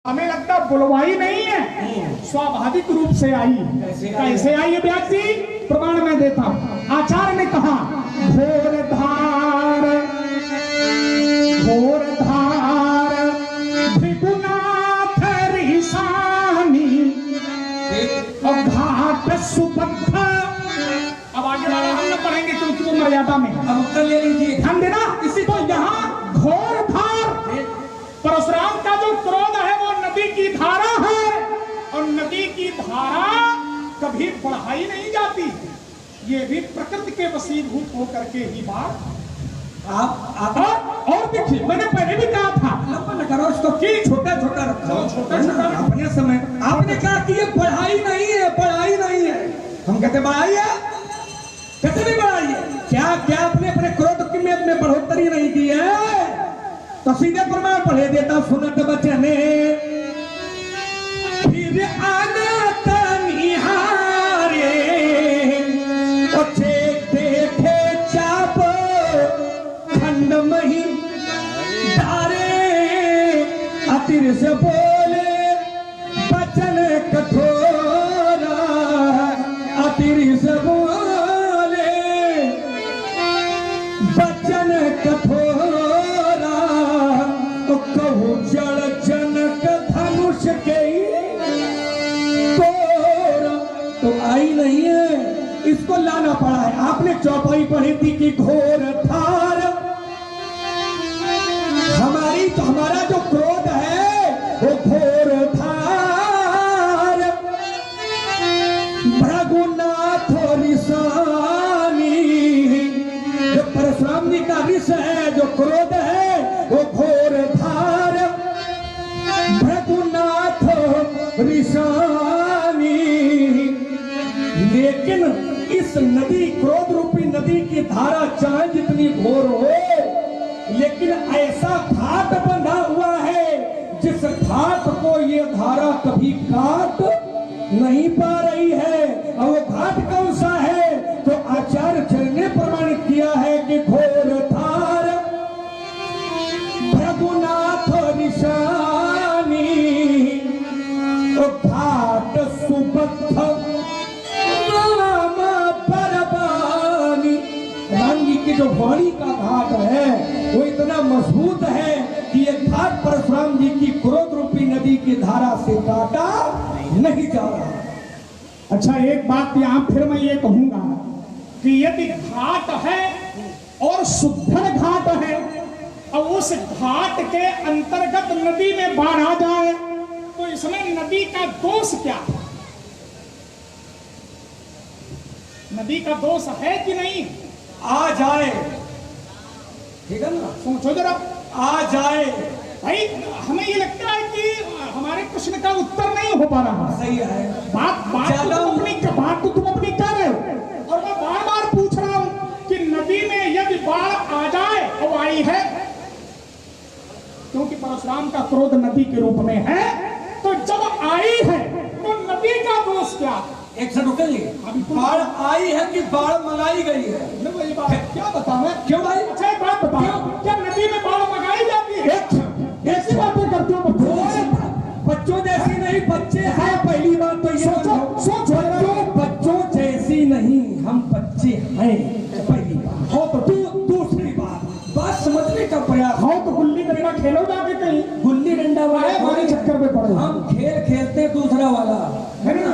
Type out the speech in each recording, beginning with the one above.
हमें लगता बुलवाई नहीं है, स्वाभाविक रूप से आई। कैसे आई है व्यास जी? प्रमाण में देता हूं। आचार्य ने कहा घोर धार भृगुनाथ ऋषानी और घाट सुबद्ध। अब आगे वाला हम न पढ़ेंगे क्योंकि वो मर्यादा में। अब कर ले लीजिए, ध्यान देना। इसी को यहाँ घोर धार, परशुराम का जो क्रोध है वो नदी की धारा है, और नदी की धारा कभी बढ़ाई नहीं जाती, ये भी प्रकृति के वशीभूत होकर के ही बात। आप और देखिए, मैंने पहले भी कहा था न करो उसको कि छोटा छोटा रखो, छोटा छोटा अपने समय आपने कहा कि ये पढ़ाई नहीं है, पढ़ाई नहीं है। हम कहते बढ़ाई है, कैसे नहीं बढ़ाई है? क्या क्या आपने अपने क्रोध की में बढ़ोतरी नहीं की है? तो सीधे प्रमाण पढ़े देता सुनत बचने फिर अनत निहारे देखे चाप खंड मही धारे अतिर से बोले बचन कठोरा अतिर से बोले बचन कठोरा कहूँ जड़ जनक धनुष के तोरा तो आई नहीं है, इसको लाना पड़ा है। आपने चौपाई पढ़ी थी कि घोर धार हमारा जो क्रोध है वो घोर धार भृगुनाथ ऋषानी। जो परशुराम जी का ऋष है, जो क्रोध है वो घोर धार भृगुनाथ ऋषानी। लेकिन इस नदी, क्रोध रूपी नदी की धारा चाहे जितनी घोर हो, लेकिन ऐसा घाट बंधा हुआ है जिस घाट को ये धारा कभी काट नहीं पा रही है। और वो घाट कौन सा है? तो आचार्य ने प्रमाणित किया है कि घोर धार भृगुनाथ ऋषानी घाट सुबद्ध राम परबानी। राम जी की जो वाणी का घाट है वो इतना मजबूत है कि ये घाट परशुराम जी की क्रोध रूपी नदी की धारा से काटा नहीं जा रहा। अच्छा, एक बात यहाँ फिर मैं ये कहूंगा कि यदि घाट है और शुद्ध घाट है और उस घाट के अंतर्गत नदी में बाढ़ आ जाए तो इसमें नदी का दोष क्या है? नदी का दोष है कि नहीं? आ जाए, ठीक है ना, सोचो जरा, आ जाए। भाई हमें ये लगता है कि हमारे प्रश्न का उत्तर नहीं हो पा रहा। सही है, बात तो तुम अपनी कर रहे हो, और मैं बार बार पूछ रहा हूं कि नदी में यदि बाढ़ आ जाए और आई है, क्योंकि परशुराम का क्रोध नदी के रूप में है, तो जब आई है तो नदी का दोष क्या? एक से रुकेंगे। बाढ़ आई है कि बाढ़ मंगाई गई है? वही बात क्या बताऊं? क्यों भाई? अच्छा एक बात बताओ, क्या नदी में बाढ़ मंगाई जाती है? ऐसी बातें करते हो बच्चों जैसी नहीं, बच्चे हैं। पहली बात तो ये सोचो, बच्चों जैसी नहीं, हम बच्चे हैं, पहली बात हो। तो दूसरी बात समझने का प्रयास हो तो गुल्ली डंडा खेलो जाके कहीं। गुल्ली डंडा वाले हमारे चक्कर में पड़े, हम खेल खेलते दूसरा वाला।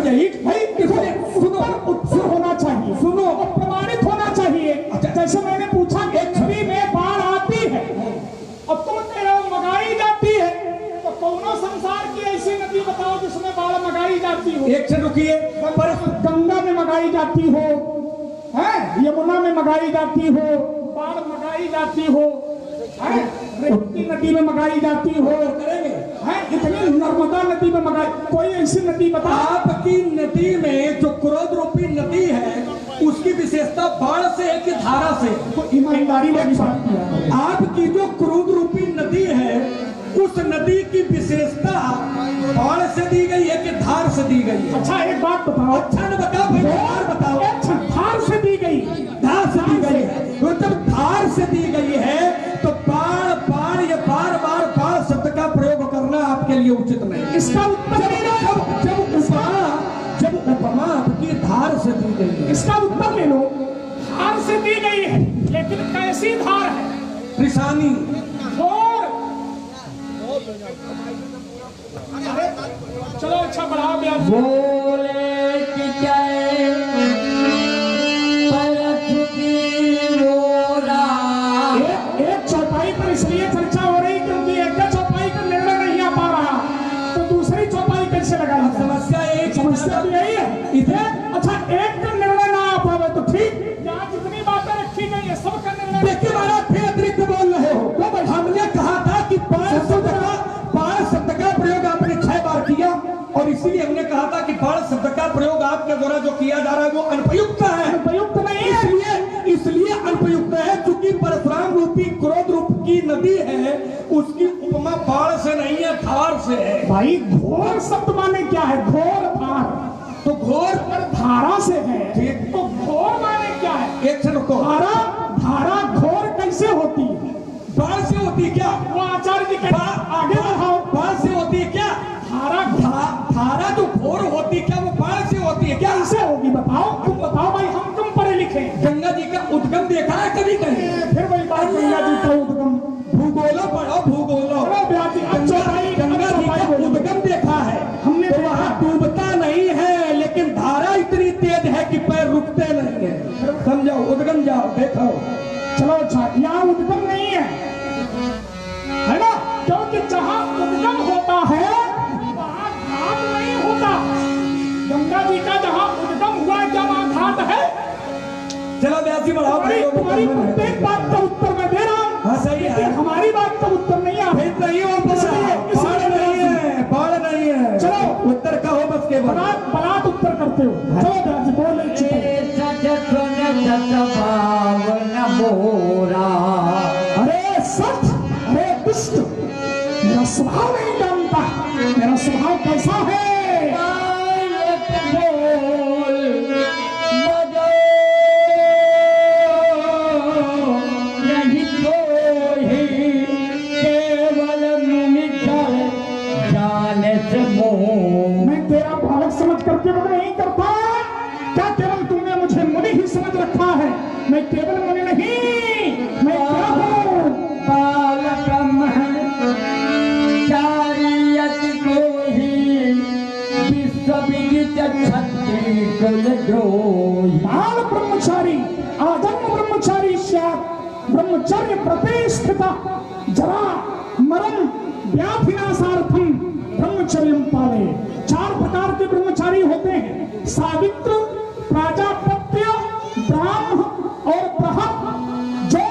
यही भाई सुनो, उत्सुक होना चाहिए, सुनो और प्रमाणित होना चाहिए। जैसे मैंने पूछा कि नदी में बाढ़ आती है और तुम कह रहे हो मंगाई जाती है, तो कौनो संसार की ऐसी नदी बताओ जिसमें बाढ़ मंगाई जाती हो? एक से रुकिए, पर गंगा में मंगाई जाती हो, है यमुना में मंगाई जाती हो, बाढ़ मंगाई जाती हो, नदी में मंगाई जाती हो, इतनी नर्मदा नदी में मंगाई, कोई ऐसी नदी बता? आपकी नदी में जो क्रोध रूपी नदी है उसकी विशेषता बाढ़ से है कि धारा से? तो ईमानदारी वाली बात किया। आपकी जो क्रोध रूपी नदी है उस नदी की विशेषता बाढ़ से दी गई है कि धार से दी गई है? अच्छा एक बात बताओ। अच्छा न बताओ, बताओ। अच्छा धार से दी गई, धार से दी गई है। तो जब धार से दी गई है तो बाढ़ बाढ़ या बार बार बाढ़ शब्द का प्रयोग करना आपके लिए उचित नहीं। इसका उत्तर जब ले लो। जब उपमा आपकी धार से दी गई है, इसका उत्तर ले लो। धार से दी गई है, लेकिन कैसी धार है? निशानी और अरे चलो अच्छा बढ़ाओ ब्याज। बोले कि जय परख की मोरा। एक चौपाई पर इसलिए चर्चा हो रही क्योंकि एक चौपाई का निर्णय नहीं आ पा रहा, तो दूसरी चौपाई कैसे लगाई? समस्या समस्या भी यही है। इधर अच्छा एक का निर्णय ना आ पावे तो ठीक, यहाँ जितनी बातें रखी गई है सबका निर्णय। देखिए महाराज, फिर अतिरिक्त बोल रहे हो। तो हमने कहा था कि 5 शब्द का प्रयोग आपने 6 बार किया, और इसीलिए हमने कहा था कि 5 शब्द का प्रयोग आपके द्वारा जो किया जा रहा है वो अनुपयुक्त है। उपयुक्त नहीं है, इसलिए अनुपयुक्त है क्योंकि परशुराम रूपी क्रोध रूप की नदी है, उसकी उपमा बाढ़ से नहीं है, धार से है। भाई घोर शब्द माने क्या है? घोर धार, तो घोर अगर धारा से है ठीक। तो घोर माने क्या है? एक क्षण रुको। धारा घोर कैसे होती है? बाढ़ से होती है क्या? वो आचार्य जी कहते हैं, आगे बढ़ाओ। बाढ़ से होती है क्या? धारा जो घोर होती है क्या वो बाढ़ से होती है क्या? कैसे होगी बताओ? तुम बताओ भाई, हम तुम पढ़े लिखे हैं। गंगा जी का उद्गम देखा है कभी कहीं? फिर वही बात, गंगा जी का उद्गम। भूगोलो पढ़ो, भूगोलो। चलो ब्याज जी, अब चौपाई गंगा जी का उद्गम देखा है हमने, तो वहाँ डूबता नहीं है, लेकिन धारा इतनी तेज है कि पैर रुकते नहीं है। समझो, उद्गम जाओ देखो। चलो अच्छा, यहाँ उद्गम नहीं है ना? क्योंकि जहाँ उद्गम होता है वहाँ घाट नहीं होता। गंगा जी का जहाँ उद्गम हुआ है क्या वहाँ घाट है? चलो ब्यासी बढ़ाओ। तुम्हारी प्रत्येक बात का उत्तर मैं दे रहा हूँ। हाँ सही है। हमारी बात का उत्तर नहीं आ फिर नहीं हो बाढ़ नहीं है, बाढ़ नहीं है। चलो उत्तर का हो बस के बाद बलात् उत्तर करते हो। चलो ब्याज बोले मोरा। अरे सच, अरे दुष्ट, मेरा स्वभाव नहीं जानता। मेरा स्वभाव कैसा है? मैं तेरा बालक समझ करके वो नहीं करता। क्या केवल तुमने मुझे मुनि ही समझ रखा है? मैं केवल मुनि नहीं, मैं क्या हूँ? बालकम चारियत को ही विश्वविदित क्षत्रिय कुलद्रोही। बाल ब्रह्मचारी आजन्म ब्रह्मचारी स्यात् ब्रह्मचर्य प्रतिष्ठिता जरा मरण व्याधिनाशार्थम ब्रह्मचर्यम पाले। 4 प्रकार के ब्रह्मचारी होते हैं: सावित्र, प्राजापत्य, ब्राह्म और बृहत्। जो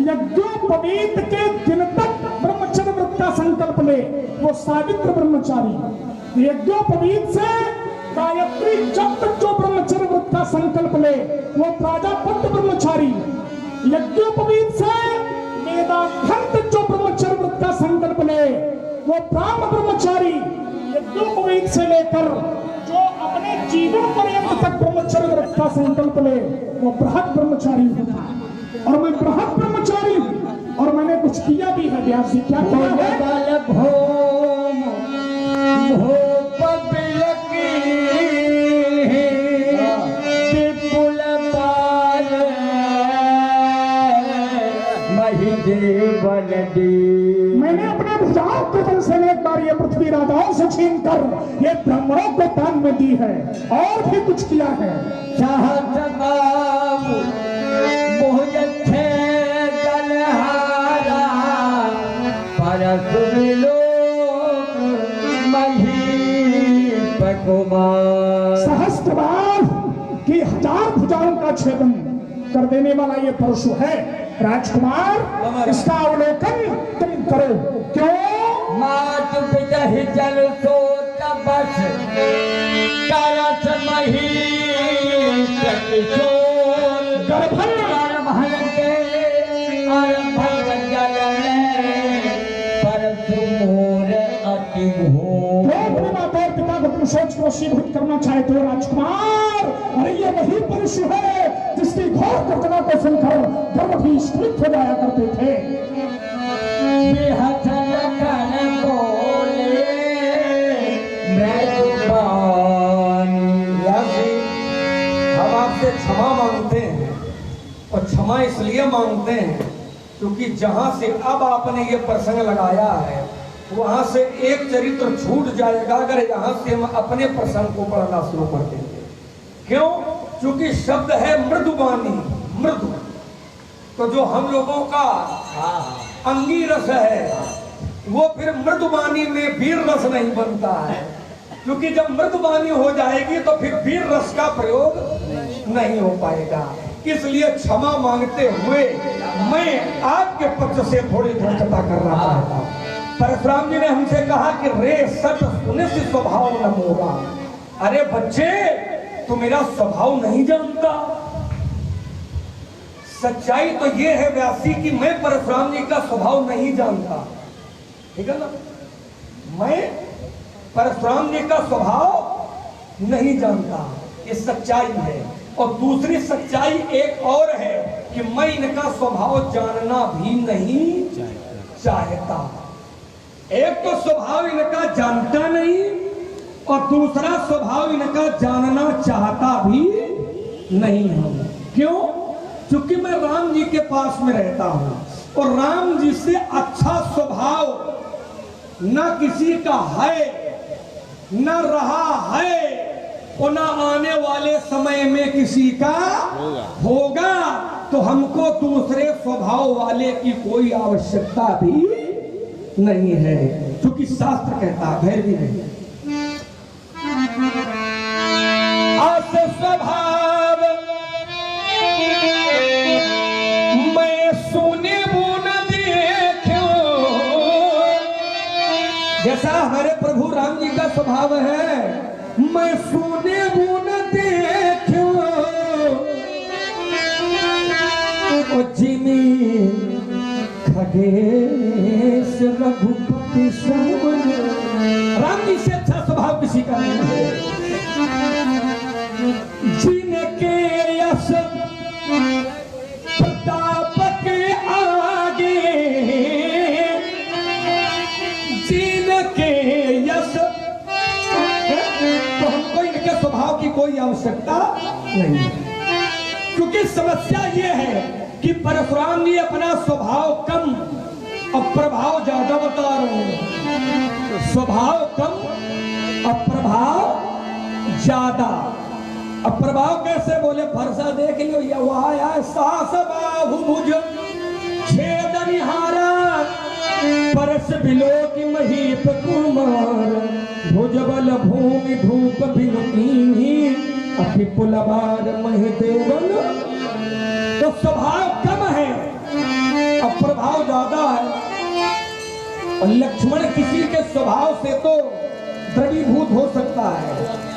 यज्ञोपवीत के दिन तक ब्रह्मचर्य व्रत का संकल्प ले वो सावित्र ब्रह्मचारी। यज्ञोपवीत से गायत्री जब तक जो ब्रह्मचर्य व्रत का संकल्प ले वो प्राजापत्य ब्रह्मचारी। यज्ञोपवीत से वेदाध्ययन तक जो ब्रह्मचर्य व्रत का संकल्प ले वो ब्राह्म ब्रह्मचारी। यज्ञोपवीत से लेकर जो अपने जीवन पर्यंत तक ब्रह्मचर्य व्रत का संकल्प ले वो बृहत् ब्रह्मचारी होता है। और मैं बृहत् ब्रह्मचारी हूँ और मैंने कुछ किया भी है। व्यास जी क्या किया है? भोम भोप बिलकी विपुल पाल महिदेवन दी। मैंने अपने भुजाओं के बल से एक बार ये पृथ्वी राजाओं से छीन कर ये ब्राह्मणों को दान में दी है, और भी कुछ किया है। सहस्त्रबाण की 1000 भुजाओं का छेदन कर देने वाला ये परशु है। राजकुमार, इसका अवलोकन तुम करो। क्यों? मात पिता ही जल सो तपस करत मही किशोर गर्भन गर्भन के अर्भव जल में परसु मोर अति घोर। जो अपने माता और पिता को तुम सोच को वशीभूत करना चाहते हो राजकुमार, अरे ये वही पुरुष है जिसकी घोर घटना को सुनकर गर्भ भी स्खलित हो जाया करते थे। बिहत लखन बोले मृदुबान। व्यास जी, हम आपसे क्षमा मांगते हैं और क्षमा इसलिए मांगते हैं क्योंकि जहां से अब आपने ये प्रसंग लगाया है वहां से एक चरित्र छूट जाएगा अगर यहाँ से हम अपने प्रसंग को पढ़ना शुरू कर देंगे। क्यों? क्योंकि शब्द है मृदुबानी, मृदु। तो जो हम लोगों का अंगी रस है वो फिर मृदुबानी में वीर रस नहीं बनता है, क्योंकि जब मृदुबानी हो जाएगी तो फिर वीर रस का प्रयोग नहीं हो पाएगा। इसलिए क्षमा मांगते हुए मैं आपके पक्ष से थोड़ी धन्यता करना चाहता हूँ। परशुराम जी ने हमसे कहा कि रे सच सुने से स्वभाव न मोरा। अरे बच्चे, तू मेरा स्वभाव नहीं जानता। सच्चाई तो ये है व्यासी कि मैं परशुराम जी का स्वभाव नहीं जानता, ठीक है ना। मैं परशुराम जी का स्वभाव नहीं जानता, ये सच्चाई है। और दूसरी सच्चाई एक और है कि मैं इनका स्वभाव जानना भी नहीं चाहता। एक तो स्वभाव इनका जानता नहीं और दूसरा स्वभाव इनका जानना चाहता भी नहीं हूं। क्यों? क्योंकि मैं राम जी के पास में रहता हूं और राम जी से अच्छा स्वभाव न किसी का है, न रहा है और न आने वाले समय में किसी का होगा। तो हमको दूसरे स्वभाव वाले की कोई आवश्यकता भी नहीं है, क्योंकि शास्त्र कहता है भी नहीं। आस स्वभाव मैं सुने वो न देखो, जैसा हमारे प्रभु राम जी का स्वभाव है, मैं सुने वो न देखो जिमी खगेश रघुपति श्रवण। राम जी से अच्छा स्वभाव किसी का नहीं है। जिनके यश प्रताप के आगे, जिनके यश, तो हमको इनके स्वभाव की कोई आवश्यकता नहीं है। क्योंकि समस्या ये है कि परशुराम जी अपना स्वभाव कम और प्रभाव ज्यादा बता रहे हैं। स्वभाव कम और प्रभाव ज्यादा। अब प्रभाव कैसे बोले? फरसा देख लियो, ये वो आया सास बाहु भुज छेदनिहारा, परस बिलो की महीप कुमार, भुजबल भूमि धूप बिलुकीनी, अभी पुलबार मही देवल। तो स्वभाव कम है और प्रभाव ज्यादा है। और लक्ष्मण किसी के स्वभाव से तो द्रवीभूत हो सकता है,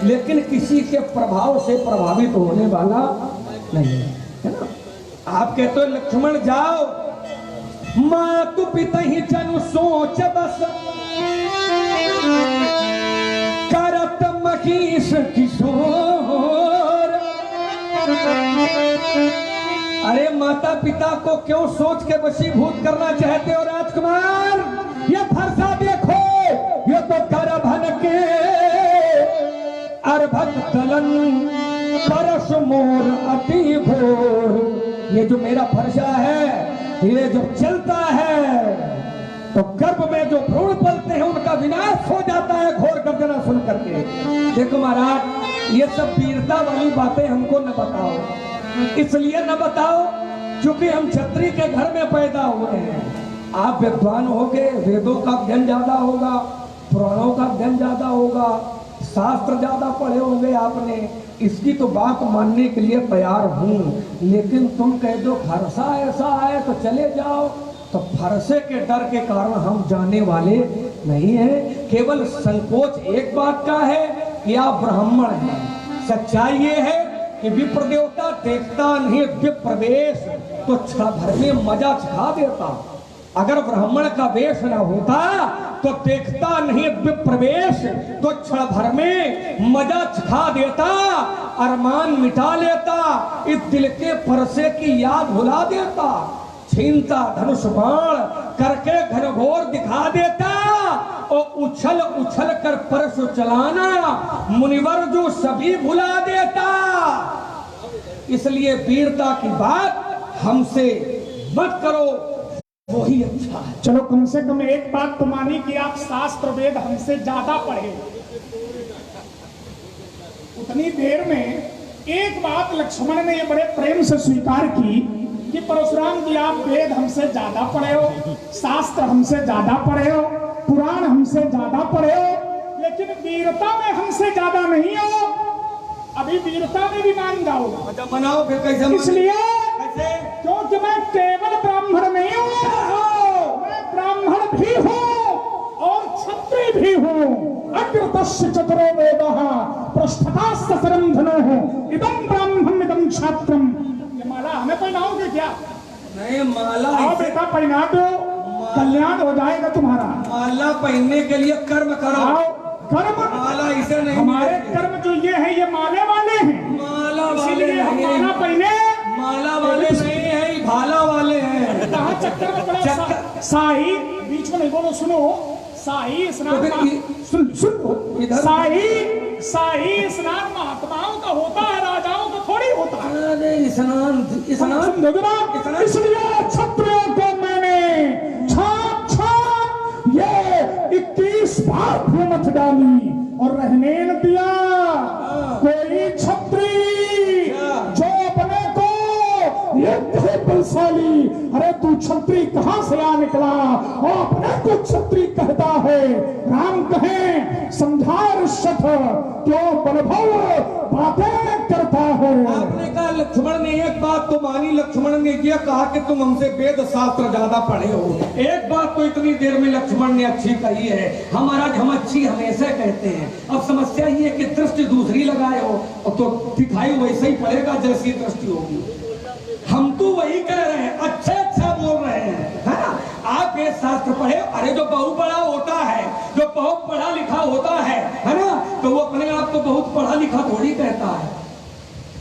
लेकिन किसी के प्रभाव से प्रभावित होने वाला नहीं है ना। आप कहते हो लक्ष्मण जाओ, मातु पिता ही जनु सोच बस, करत महीश किशोर। अरे माता पिता को क्यों सोच के वशीभूत करना चाहते हो राजकुमार? ये फरसा देखो, ये तो करभन के अर्भक तलन परस मोर अति घोर। ये जो मेरा फरसा है, ये जो चलता है तो गर्भ में जो भ्रूण पलते हैं उनका विनाश हो जाता है घोर गर्जना सुन करके। देखो महाराज, ये सब वीरता वाली बातें हमको न बताओ। इसलिए न बताओ क्योंकि हम क्षत्रिय के घर में पैदा हुए हैं। आप विद्वान होगे, वेदों का ज्ञान ज्यादा होगा, पुराणों का ज्ञान ज्यादा होगा, शास्त्र ज्यादा पढ़े होंगे आपने, इसकी तो बात मानने के लिए तैयार हूं। लेकिन तुम कह दो फरसा ऐसा है तो चले जाओ, तो फरसे के डर के कारण हम जाने वाले नहीं हैं। केवल संकोच एक बात का है कि आप ब्राह्मण हैं। सच्चाई ये है कि विप्र देवता देखता नहीं विप्रवेश तो क्षण भर में मजा छिखा देता। अगर ब्राह्मण का वेश न होता तो देखता नहीं विप्रवेश तो क्षण भर में मजा छिखा देता, अरमान मिटा लेता, इस दिल के फरसे की याद भुला देता, छीनता धनुष बाण करके घनघोर दिखा देता और उछल उछल कर परस चलाना मुनिवर जो सभी भुला देता। इसलिए वीरता की बात हमसे मत करो, वही अच्छा है। चलो कम से कम एक बात तो मानी कि आप शास्त्र वेद हमसे ज्यादा पढ़े। उतनी देर में एक बात लक्ष्मण ने ये बड़े प्रेम से स्वीकार की कि परशुराम जी आप वेद हमसे ज्यादा पढ़े हो, शास्त्र हमसे ज्यादा पढ़े हो, पुराण हमसे ज्यादा पढ़े हो, लेकिन वीरता में हमसे ज्यादा नहीं हो। अभी वीरता में भी मान जाओ। अच्छा बनाओ फिर कैसे? इसलिए कैसे? क्योंकि मैं केवल ब्राह्मण नहीं हूँ, मैं ब्राह्मण भी हूँ और क्षत्रिय भी हूँ। अग्रतस्य चतुरो वेदः पृष्ठतः सरम धनुः इदं ब्राह्मणम् इदं क्षात्रम्। ये माला हमें पहनाओगे क्या? नहीं, माला आओ बेटा पहना दो, कल्याण हो जाएगा तुम्हारा। माला पहनने के लिए कर्म करो। आओ कर्म, माला इसे नहीं हमारे मिलेगी। कर्म जो ये है ये माले वाले हैं, माला वाले इसीलिए हम नहीं, माला पहने। माला वाले नहीं है, ये भाला वाले हैं। कहाँ चक्कर में पड़ा? शाही बीच में नहीं बोलो, सुनो। शाही स्नान इधर शाही स्नान महात्माओं का होता है, राजाओं का थोड़ी होता है। अरे स्नान इसलिए क्षत्रियों को मैंने छाप छाप ये 21 बार घूमत डाली और रहने न दिया। कोई क्षत्रिय जो अपने को ये बलशाली, अरे तू क्षत्रिय कहां से आ निकला और अपने को क्षत्रिय कहता है। राम कहें समझार शठ क्यों बलभव बातें करता है। आपने कहा लक्ष्मण ने एक बात तो मानी। लक्ष्मण ने यह कहा कि तुम हमसे वेद शास्त्र ज्यादा पढ़े हो। एक बात तो इतनी देर में लक्ष्मण ने अच्छी कही है। हमारा हम अच्छी हमेशा कहते हैं। अब समस्या ये है कि दृष्टि दूसरी लगाए हो तो दिखाई वैसे ही पड़ेगा जैसी दृष्टि होगी। हम तो वही कह रहे हैं, अच्छा बोल रहे हैं, है ना। आप ये शास्त्र पढ़े, अरे जो बहुत बड़ा होता है, जो बहुत पढ़ा लिखा होता है ना, तो वो अपने आप को बहुत पढ़ा लिखा थोड़ी कहता है।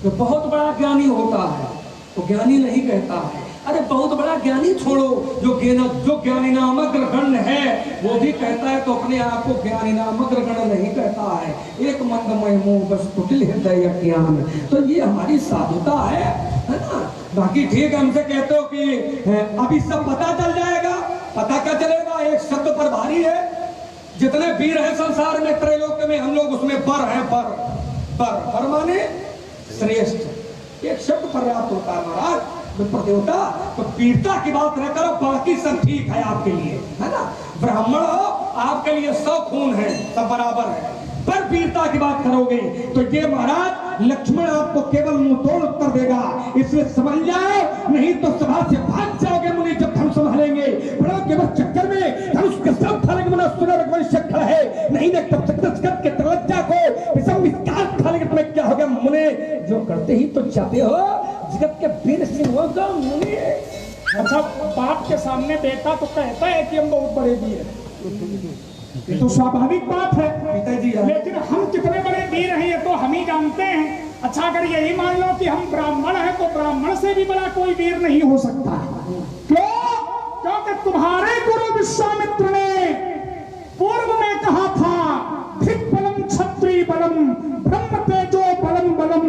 जो बहुत बड़ा ज्ञानी होता है तो ज्ञानी नहीं कहता है। अरे बहुत बड़ा ज्ञानी छोड़ो, जो ज्ञानी नामक गण है वो भी कहता है तो अपने आप को ज्ञानी नामक गण नहीं कहता है। एक मंदमय मुंह बस कुटिल हृदय ज्ञान। तो ये हमारी साधुता है ना। बाकी ठीक है, हमसे कहते हो कि अभी सब पता चल जाएगा। पता क्या चलेगा? एक शब्द पर भारी है। जितने वीर हैं संसार में त्रैलोक्य में, हम लोग उसमें बर है। बर माने श्रेष्ठ। एक शब्द पर्याप्त होता है महाराज। देवता तो वीरता की बात न करो, बाकी सब ठीक है आपके लिए, है ना। ब्राह्मण हो, आपके लिए 100 खून है, सब बराबर है। पर वीरता की बात करोगे तो ये महाराज लक्ष्मण आपको केवल मुंह तोड़ उत्तर देगा। इसलिए समझ जाओ, नहीं तो सभा से भाग जाओगे मुनि जब हम संभालेंगे। बड़ा केवल चक्कर में हम उसके सब थाने के मना सुनर खड़ा है, नहीं देख तब तक के तलज्जा को विषम विस्तार थाने के तुम्हें क्या हो गया मुने, जो करते ही तो चाहते हो जगत के वीर सिंह हो तो मुनि। अच्छा, बाप के सामने बेटा तो कहता है कि हम बहुत बड़े वीर हैं, ये तो स्वाभाविक बात है पिताजी। लेकिन हम कितने बड़े वीर हैं ये तो हम ही जानते हैं। अच्छा, अगर यही मान लो कि हम ब्राह्मण हैं तो ब्राह्मण से भी बड़ा कोई वीर नहीं हो सकता। क्यों? क्योंकि तुम्हारे गुरु विश्वामित्र ने पूर्व में कहा था, धिक बलम क्षत्रिय बलम ब्रह्म तेजो बलम बलम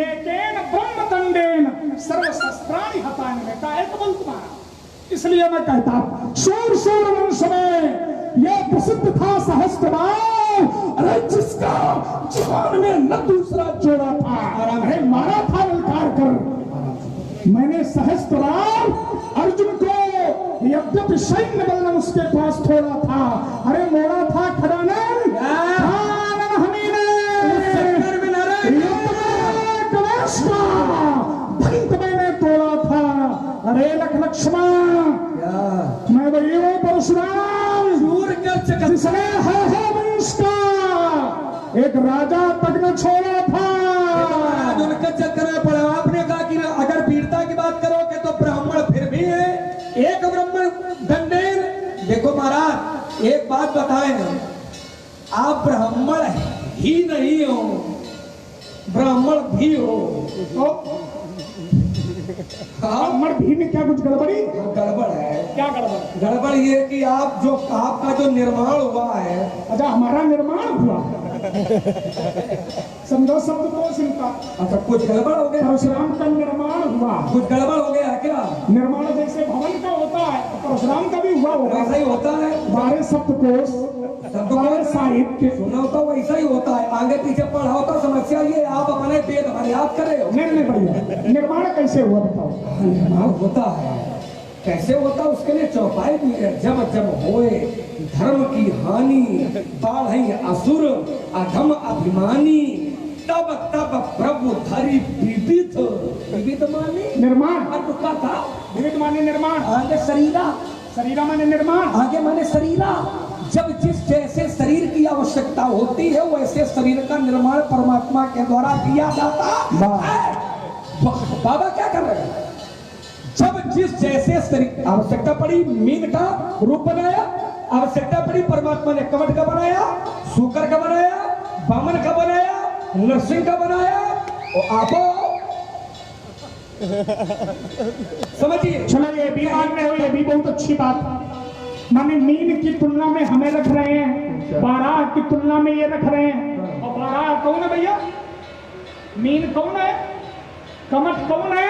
एकेन ब्रह्म दंडेन सर्व शस्त्राणि हतानि में का एक बल तुम्हारा। इसलिए मैं कहता हूं, सूर वंश में यह प्रसिद्ध था सहस्त्रबाण। अरे जिसका जवान में न दूसरा जोड़ा था, अरे मारा था ललकार कर। मैंने सहस्त्रबाण अर्जुन को, यद्यपि सैन्य बल न उसके पास थोड़ा था, अरे मोड़ा था खड़ानन हमीने मैंने तोड़ा था। अरे लक्ष्मण, मैं वही हूँ परशुराम, जिसने है वंश का एक राजा तक न छोड़ा था। उनके चक्कर में पड़ा। आपने कहा कि अगर वीरता की बात करोगे तो ब्राह्मण फिर भी है, एक ब्राह्मण दंडेन। देखो महाराज, एक बात बताएं, आप ब्राह्मण ही नहीं हो, ब्राह्मण भी हो। तो हाँ अमर भी में क्या कुछ गड़बड़ी? गड़बड़ है। क्या गड़बड़? गड़बड़ ये कि आपका जो निर्माण हुआ है, अच्छा हमारा निर्माण हुआ, समझो शब्द को चिंता। अच्छा कुछ गड़बड़ हो गया, परशुराम का निर्माण हुआ। कुछ गड़बड़ हो गया है क्या? निर्माण जैसे भवन का होता है परशुराम का भी हुआ होगा। वैसा ही होता है। 12 शब्दकोश, 12 साहित्य। सुना तो वैसा ही होता है, आगे पीछे पढ़ा होता। समस्या ये आप अपने वेद याद कर रहे हो। नहीं बढ़िया, निर्माण कैसे हुआ बताओ? निर्माण होता है, कैसे होता है उसके लिए चौपाई भी है। जब जब होए धर्म की हानि, बाढ़ असुर अधम अभिमानी, तब तब प्रभु धरि विविध माने निर्माण। रुका था विविध माने निर्माण, आगे शरीरा, शरीरा माने निर्माण, आगे माने शरीरा। जब जिस जैसे शरीर की आवश्यकता होती है वैसे शरीर का निर्माण परमात्मा के द्वारा किया जाता है। बाबा क्या कर रहे हैं? जब जिस जैसे शरीर आवश्यकता पड़ी, मीन का रूप बनाया। आवश्यकता पड़ी, परमात्मा ने कमट का बनाया, सूकर का बनाया, बामन का बनाया, नरसिंह का बनाया। और आप समझिए। चलो ये भी मान रहे हो, ये भी बहुत अच्छी बात। माने मीन की तुलना में हमें रख रहे हैं, बारह की तुलना में ये रख रहे हैं। और बारह कौन है भैया? मीन कौन है? कमट कौन है?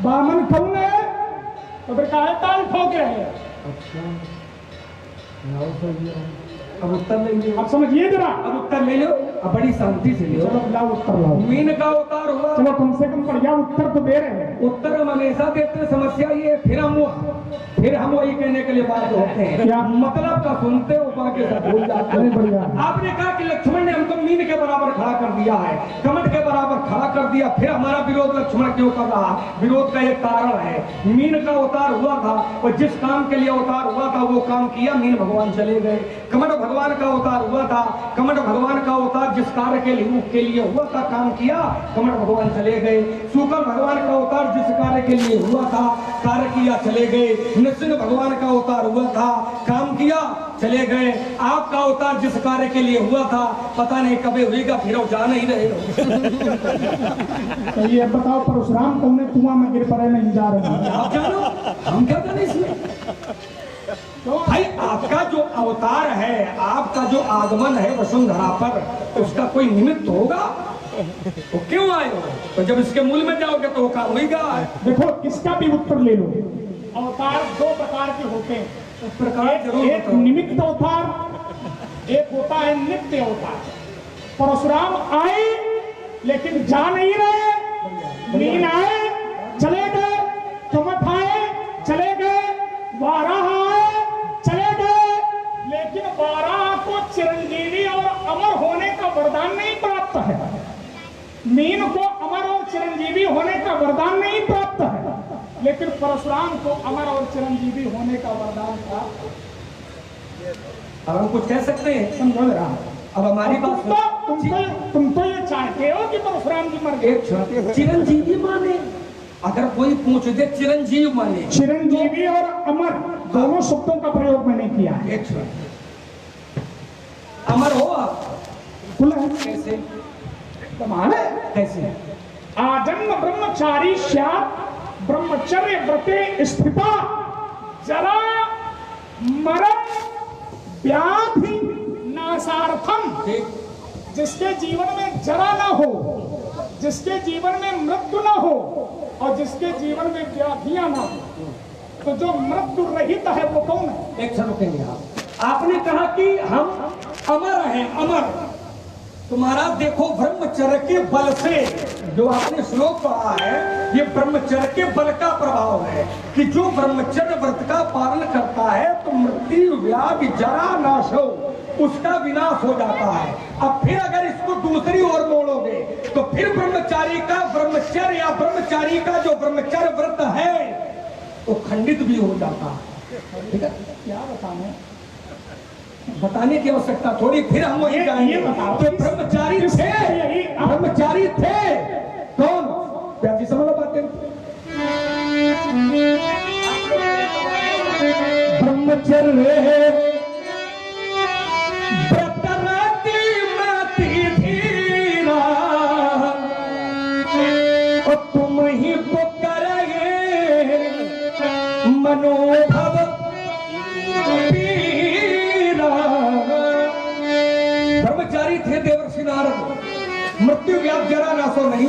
बामन कौन है? तो फिर काहे ताल ठोक रहे हैं? अब उत्तर ले लो। आप समझिए जरा। अब उत्तर ले लो, अब बड़ी शांति से लो। चलो लाओ उत्तर लाओ। मीन का अवतार हुआ। चलो कम से कम बढ़िया उत्तर तो दे रहे हैं। उत्तर हम हमेशा देते हैं। समस्या ये फिर हम वही कहने के लिए बात होते हैं, क्या? मतलब का सुनते हो बाकी सब भूल जाते हैं। बढ़िया। आपने कहा कि लक्ष्मण ने हमको मीन के बराबर खड़ा कर दिया है, कमट के बराबर खड़ा कर दिया, फिर हमारा विरोध लक्ष्मण क्यों कर रहा? विरोध का एक कारण है। मीन का अवतार हुआ था और जिस काम के लिए अवतार हुआ था वो काम किया, मीन भगवान चले गए। कमट भगवान का अवतार हुआ था, कमट भगवान का अवतार जिस कार्य के लिए हुआ था, काम किया, कमट भगवान चले गए। सूकर भगवान का अवतार जिस कार्य के लिए हुआ था, कार्य किया, चले गए। नृसिंह भगवान का अवतार हुआ था, काम किया, चले गए। आपका अवतार जिस कार्य के लिए हुआ था, पता नहीं कभी होगा, फिर जा नहीं रहे हो। तो ये बताओ परशुराम कौन है? कुआं में गिर पड़े नहीं जा रहे। आप जानो, हम क्या जाने इसमें? तो भाई आपका जो अवतार है, आपका जो आगमन है वसुंधरा पर, तो उसका कोई निमित्त होगा। तो क्यों आए हो? तो जब इसके मूल में जाओगे तो वो काम होगा। देखो इसका भी उत्तर ले लो। अवतार 2 प्रकार के होते हैं। उस प्रकार जरूर एक बताओ। निमित्त अवतार, एक होता है नित्य अवतार। परशुराम आए लेकिन जा नहीं रहे। मीन आए चले गए, कमठ आए चले गए, वाराह आए चले गए, लेकिन वाराह को चिरंजीवी और अमर होने का वरदान नहीं प्राप्त है। मीन को अमर और चिरंजीवी होने का वरदान नहीं प्राप्त है, लेकिन परशुराम को अमर और चिरंजीवी होने का वरदान प्राप्त है। अब हम कुछ कह सकते हैं? समझो जरा। अब हमारी बात तुम तो ये चाहते हो कि परशुराम जी मर गए। चिरंजीवी माने, अगर कोई पूछ दे चिरंजीव माने, चिरंजीवी और अमर दोनों शब्दों का प्रयोग मैंने किया है। अमर हो आप कैसे? कमाल है। कैसे? आजन्म ब्रह्मचारी स्यात् ब्रह्मचर्य व्रते स्थिता जरा मरण व्याधि नासार्थम। जिसके जीवन में जरा ना हो, जिसके जीवन में मृत्यु ना हो और जिसके जीवन में व्याधियां ना हो, तो जो मृत्यु रहित है वो कौन है? एक क्षण रुकेंगे आप। आपने कहा कि हम अमर हैं, अमर। तुम्हारा देखो ब्रह्मचर्य के बल से, जो आपने श्लोक पढ़ा है, ये ब्रह्मचर्य के बल का प्रभाव है कि जो ब्रह्मचर्य व्रत का पालन करता है तो मृत्यु व्याधि जरा नाश हो, उसका विनाश हो जाता है। अब फिर अगर इसको दूसरी ओर मोड़ोगे तो फिर ब्रह्मचारी का ब्रह्मचर्य या ब्रह्मचारी का जो ब्रह्मचर्य व्रत है वो खंडित भी हो जाता है। ठीक है, क्या बताऊं? बताने की आवश्यकता थोड़ी। फिर हम वही जाएंगे। ये बताओ तो ब्रह्मचारी थे, ब्रह्मचारी थे कौन? व्याधि समझ लो बातें। ब्रह्मचर्य व्रतरति मति धीरा, और तुम ही पुकार ब्रह्मचारी थे देवर्षि नारद, मृत्यु व्याप जरा ना सो नहीं